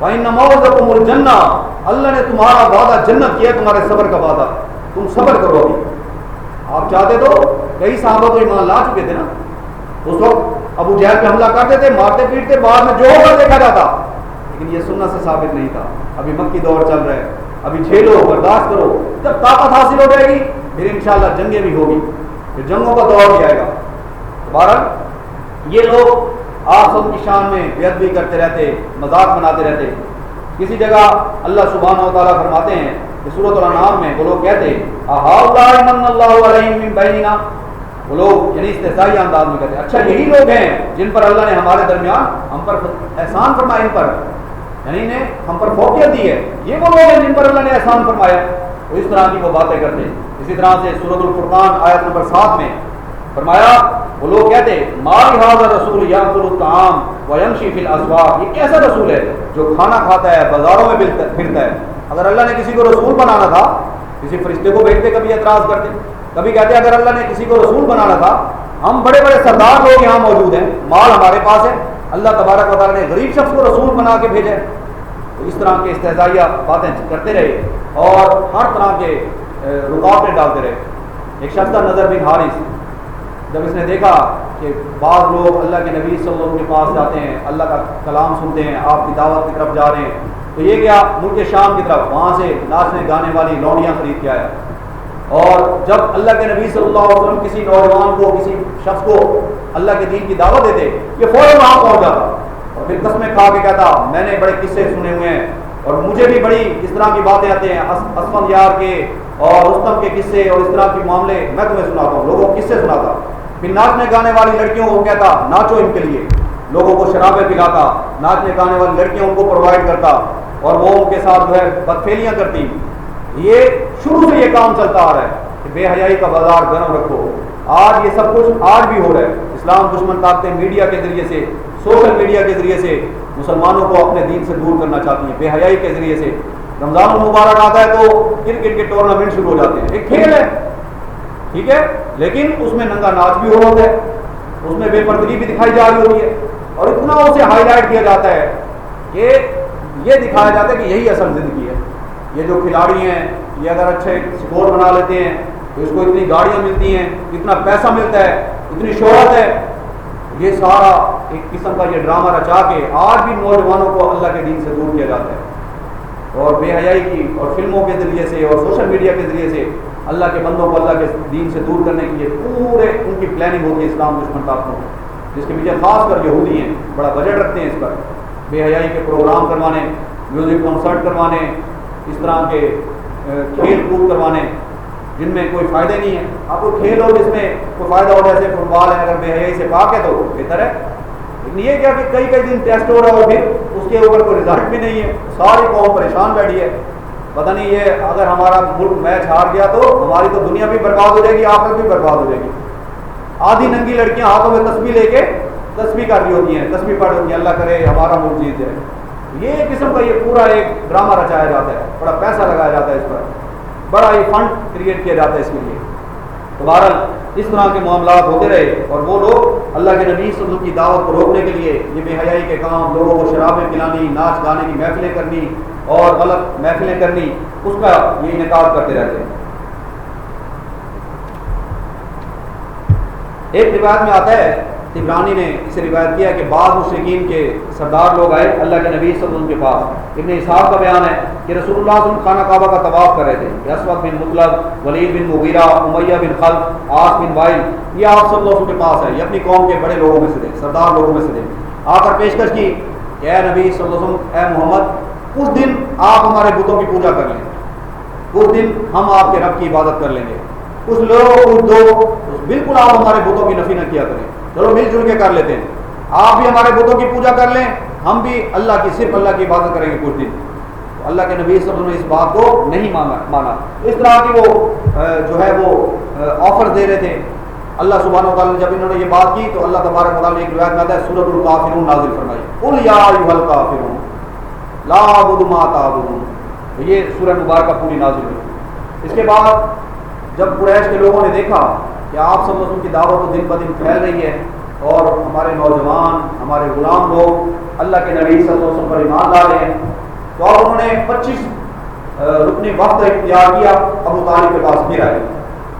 وَإِنَّ مَوْعِدَكُمُ الْجَنَّةُ، اللہ نے تمہارا وعدہ جنت کیا، تمہارے صبر کا وعدہ، تم صبر کرو ابھی۔ آپ چاہتے تو کئی صحابہ تو ایمان لا چکے تھے نا، اس وقت ابو جہل پہ حملہ کرتے تھے، مارتے پیٹتے، بعد میں جو ہوگا دیکھا جاتا، لیکن یہ سنت سے ثابت نہیں تھا۔ ابھی مکی دور چل رہا ہے، ابھی جھیلو برداشت کرو، جب طاقت حاصل ہو جائے گی پھر انشاءاللہ جنگیں بھی ہوگی، پھر جنگوں کا دور بھی آئے گا۔ بہرحال یہ لوگ آپ سب کی شان میں بے ادبی کرتے رہتے، مذاق بناتے رہتے۔ کسی جگہ اللہ سبحانہ و تعالیٰ فرماتے ہیں کہ سورۃ الانعام میں وہ لوگ کہتے اہؤلاء من اللہ علیہم من بیننا، وہ لوگ یعنی استہزائی انداز میں کہتے ہیں اچھا یہی لوگ ہیں جن پر اللہ نے ہمارے درمیان ہم پر احسان فرمایا، ان پر یعنی انہیں ہم پر فوقیت دی ہے، یہ وہ لوگ ہیں جن پر اللہ نے احسان فرمایا، تو اس طرح کی وہ باتیں کرتے ہیں۔ اسی طرح سے سورۃ الفرقان آیت نمبر 7 میں فرمایا وہ لوگ کہتے ما ھذا الرسول یاکل الطعام ویمشی فی الاسواق، یہ کیسا رسول ہے جو کھانا کھاتا ہے بازاروں میں پھرتا ہے۔ اگر اللہ نے کسی کو رسول بنانا تھا کسی فرشتے کو بھیجتے، کبھی اعتراض کرتے، کبھی کہتے اگر اللہ نے کسی کو رسول بنانا تھا، ہم بڑے بڑے سردار لوگ یہاں موجود ہیں، مال ہمارے پاس ہے، اللہ تبارک و تعالیٰ نے غریب شخص کو رسول بنا کے بھیجا ہے۔ تو اس طرح کے استہزائیہ باتیں کرتے رہے اور ہر طرح کے رکاوٹیں ڈالتے رہے۔ ایک شخص تھا نضر بن حارث، جب اس نے دیکھا کہ بعض لوگ اللہ کے نبی صلی اللہ علیہ وسلم کے پاس جاتے ہیں، اللہ کا کلام سنتے ہیں، آپ کی دعوت کی طرف جا رہے ہیں، تو یہ گیا ملک شام کی طرف، وہاں سے ناچنے گانے والی لونڈیاں خرید کے آیا، اور جب اللہ کے نبی صلی اللہ علیہ وسلم کسی نوجوان کو کسی شخص کو اللہ کے دین کی دعوت دیتے، یہ فوراً وہاں پہنچ جاتا اور پھر قسمیں کھا کے کہتا میں نے بڑے قصے سنے ہوئے ہیں اور مجھے بھی بڑی اس طرح کی باتیں آتے ہیں، اسفند یار کے اور رستم کے قصے اور اس طرح کے معاملے میں تمہیں سناتا ہوں، لوگوں کو قصے سناتا۔ پھر ناچنے گانے والی لڑکیوں کو کہتا ناچو ان کے لیے، لوگوں کو شرابیں پلاتا، ناچنے گانے والی لڑکیاں ان کو پرووائڈ کرتا اور وہ ان کے ساتھ جو ہے بدفعلیاں کرتی۔ یہ شروع سے یہ کام چلتا آ رہا ہے کہ بے حیائی کا بازار گرم رکھو۔ آج یہ سب کچھ آج بھی ہو رہا ہے، اسلام دشمن طاقتیں میڈیا کے ذریعے سے، سوشل میڈیا کے ذریعے سے مسلمانوں کو اپنے دین سے دور کرنا چاہتی ہیں، بے حیائی کے ذریعے سے۔ رمضان المبارک آتا ہے تو کرکٹ کے ٹورنامنٹ شروع ہو جاتے ہیں، ایک کھیل ہے ٹھیک ہے، لیکن اس میں ننگا ناچ بھی ہو رہا ہے، اس میں بے پردگی بھی دکھائی جا رہی ہوتی ہے، اور اتنا اسے ہائی لائٹ کیا جاتا ہے کہ یہ دکھایا جاتا ہے کہ یہی اصل زندگی ہے۔ یہ جو کھلاڑی ہیں یہ اگر اچھے سکور بنا لیتے ہیں تو اس کو اتنی گاڑیاں ملتی ہیں، اتنا پیسہ ملتا ہے، اتنی شہرت ہے، یہ سارا ایک قسم کا یہ ڈرامہ رچا کے آج بھی نوجوانوں کو اللہ کے دین سے دور کیا جاتا ہے۔ اور بے حیائی کی اور فلموں کے ذریعے سے اور سوشل میڈیا کے ذریعے سے اللہ کے بندوں کو اللہ کے دین سے دور کرنے کے لیے پورے ان کی پلاننگ ہوتی ہے اسلام دشمن طاقتوں کی، جس کے پیچھے خاص کر یہودی ہیں، بڑا بجٹ رکھتے ہیں اس پر، بے حیائی کے پروگرام کروانے، میوزک کنسرٹ کروانے، اس طرح کے کھیل کود کروانے جن میں کوئی فائدہ نہیں ہے۔ آپ کو کھیل ہو جس میں کوئی فائدہ ہو، جیسے فٹ بال ہے، اگر بے حیائی سے پاک ہے تو بہتر ہے، لیکن یہ کیا کہ کئی دن ٹیسٹ ہو رہا ہے اور پھر اس کے اوپر کوئی رزلٹ بھی نہیں ہے، ساری قوم پریشان بیٹھی ہے، پتہ نہیں یہ اگر ہمارا ملک میچ ہار گیا تو ہماری تو دنیا بھی برباد ہو جائے گی، آخرت بھی برباد ہو جائے گی۔ آدھی ننگی لڑکیاں ہاتھوں میں تسبیح لے کے تسبیح کر رہی ہوتی ہیں، تسبیح پڑھ ہوتی ہیں، اللہ کرے ہمارا ملک جیت جائے۔ یہ قسم کا یہ پورا ایک ڈرامہ رچایا جاتا ہے، بڑا پیسہ لگایا جاتا ہے اس پر، بڑا یہ فنڈ کریٹ کیا جاتا ہے اس کے لیے۔ تو بہرحال اس طرح کے معاملات ہوتے رہے، اور وہ لوگ اللہ کے نبی صلی اللہ علیہ وسلم کی دعوت کو روکنے کے لیے یہ بے حیائی کے کام، لوگوں کو شرابیں پلانی، ناچ گانے کی محفلیں کرنی اور غلط محفلیں کرنی، اس کا یہ انعقاد کرتے رہتے ہیں۔ ایک روایت میں آتا ہے، طبرانی نے اسے روایت کیا کہ بعض مشرکین کے سردار لوگ آئے اللہ کے نبی صلی اللہ علیہ وسلم کے پاس۔ ابن اسحاق کا بیان ہے کہ رسول اللہ صلی اللہ علیہ وسلم خانہ کعبہ کا طواف کر رہے تھے، اسود بن مطلب، ولید بن مغیرہ، امیہ بن خلف، عاص بن وائل، یہ آپ صلی اللہ علیہ وسلم کے پاس ہے، یہ اپنی قوم کے بڑے لوگوں میں سے تھے، سردار لوگوں میں سے تھے۔ آ کر پیشکش کی کہ اے نبی صلی اللہ علیہ وسلم، اے محمد، اس دن آپ ہمارے بتوں کی پوجا کر لیں، اس دن ہم آپ کے رب کی عبادت کر لیں گے، کچھ لوگ کچھ دو، بالکل آپ ہمارے بتوں کی نفی نہ کیا کریں، چلو مل جل کے کر لیتے ہیں، آپ بھی ہمارے بتوں کی پوجا کر لیں، ہم بھی اللہ کی صرف اللہ کی عبادت کریں گے کچھ دن۔ تو اللہ کے نبی صلی اللہ علیہ وسلم نے اس بات کو نہیں مانا۔ اس طرح کی وہ جو ہے وہ آفر دے رہے تھے۔ اللہ سبحانہ وتعالی نے جب انہوں نے یہ بات کی تو اللہ تبارک و تعالی نے ایک روایت میں آتا ہے سورۃ الکافرون نازل فرمائی، قل یا ایھا الکافرون لا اعبد ما تعبدون، تو یہ سورہ مبارکہ پوری نازل ہوئی۔ اس کے بعد جب قریش کے لوگوں نے دیکھا کہ آپ صلی اللہ علیہ وسلم کی دعوت تو دن بدن پھیل رہی ہے اور ہمارے نوجوان، ہمارے غلام لوگ اللہ کے نبی صلی اللہ علیہ وسلم پر ایمان لا رہے ہیں، تو اب انہوں نے 25 رکنی وقت اختیار کیا، ابو طالب کے پاس پھر آئے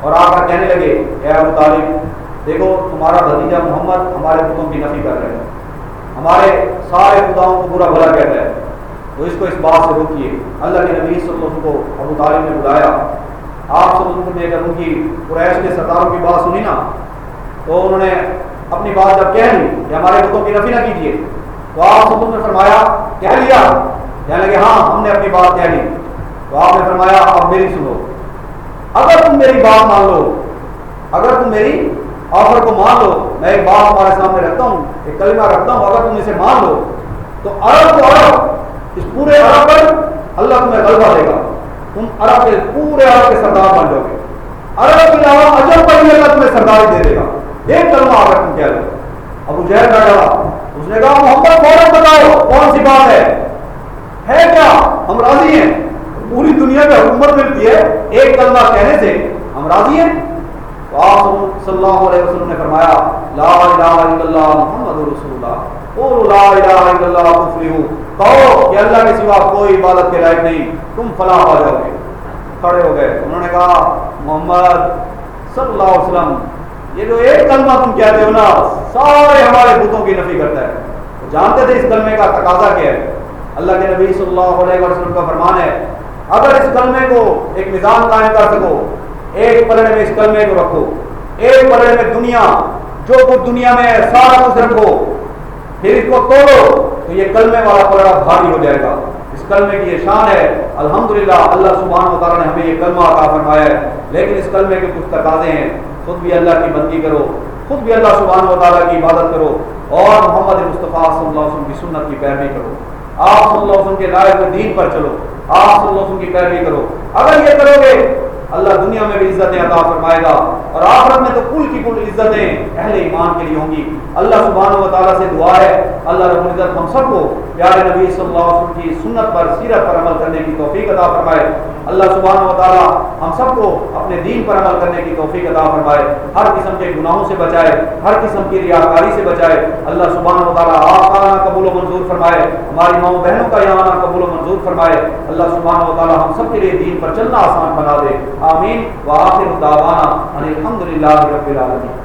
اور آ کر کہنے لگے اے ابو طالب، دیکھو تمہارا بھتیجا محمد ہمارے بتوں کی نفی کر رہے ہیں، ہمارے سارے خداؤں کو برا بھلا کہتا ہے، تو اس کو اس بات سے روکیے۔ اللہ کے نبی صلی اللہ علیہ وسلم کو ابو طالب نے بلایا، آپ صلی اللہ علیہ وسلم نے اگر ان کی قریش کے سرداروں کی بات سنی نا تو انہوں نے اپنی بات جب کہہ لی کہ ہمارے بتوں کی نفی نہ کیجیے، تو آپ صلی اللہ علیہ وسلم نے فرمایا کہہ لیا، کہنے لگے ہاں ہم نے اپنی بات کہہ لی، تو آپ نے فرمایا اب میری سنو، اگر تم میری بات مان لو، اگر تم میری آفر کو مان لو، میں ایک بات تمہارے سامنے رکھتا ہوں، ایک کلمہ رکھتا ہوں، اگر تم اسے مان لو تو عرب کو عرب، اس پورے عرب پر اللہ تمہیں غلبہ دے گا، تم عرب کے پورے عرب کے سردار بن جاؤ گے، عرب کے علاوہ عجم پر بھی اللہ تمہیں سرداری دے دے گا، ایک کلمہ اگر تم کہہ لو۔ ابو جہل بیٹھا، اس نے کہا محمد فوراً بتاؤ کون سی بات ہے کیا، ہم راضی ہیں، پوری دنیا میں حکومت ملتی ہے، ایک کلمہ کہنے سے ہم راضی ہیں۔ تو آپ صلی اللہ علیہ وسلم نے فرمایا لا الہ الا اللہ محمد رسول اللہ، قولوا لا الہ الا اللہ تفلحوا، کہو کہ اللہ کے سوا کوئی عبادت کے لائق نہیں، تم فلاح پا جاؤ گے۔ کھڑے ہو گئے، انہوں نے کہا محمد صلی اللہ علیہ وسلم، یہ جو ایک کلمہ تم کہتے ہو نا سارے ہمارے بتوں کی نفی کرتا ہے۔ جانتے تھے اس کلمے کا تقاضا کیا ہے، اللہ کے نبی صلی اللہ علیہ وسلم کا فرمان ہے اگر اس کلمے کو ایک نظام قائم کر سکو، ایک پلڑے میں اس کلمے کو رکھو، ایک پلڑے میں دنیا جو کچھ دنیا میں ہے سارا کچھ رکھو، پھر اس کو توڑو تو یہ کلمے والا پلڑا بھاری ہو جائے گا۔ اس کلمے کی یہ شان ہے، الحمدللہ اللہ سبحانہ و تعالیٰ نے ہمیں یہ کلمہ عطا فرمایا ہے، لیکن اس کلمے کے کچھ تقاضے ہیں، خود بھی اللہ کی بندگی کرو، خود بھی اللہ سبحانہ و تعالیٰ کی عبادت کرو، اور محمد مصطفیٰ صلی اللہ علیہ وسلم کی سنت کی پیروی کرو، آپ صلی اللہ علیہ وسلم کے لائے ہوئے دین پر چلو، آپ صلی اللہ علیہ وسلم کی پیروی کرو۔ اگر یہ کرو گے اللہ دنیا میں بھی عزتیں عطا فرمائے گا، اور آخرت میں تو کل کی کل عزتیں اہل ایمان کے لیے ہوں گی۔ اللہ سبحانہ و تعالیٰ سے دعا ہے اللہ رب العزت ہم سب کو پیارے نبی صلی اللہ علیہ وسلم کی سنت پر، سیرت پر عمل کرنے کی توفیق عطا فرمائے۔ اللہ سبحانہ و تعالیٰ ہم سب کو اپنے دین پر عمل کرنے کی توفیق عطا فرمائے، ہر قسم کے گناہوں سے بچائے، ہر قسم کی ریاکاری سے بچائے۔ اللہ سبحانہ و تعالیٰ آپ کا آنا قبول و منظور فرمائے، ہماری ماؤں بہنوں کا یہاں آنا قبول و منظور فرمائے۔ اللہ سبحانہ و تعالیٰ ہم سب کے لیے دین پر چلنا آسان بنا دے، آمین۔ وآخر دعوانا ان الحمد للہ رب العالمین۔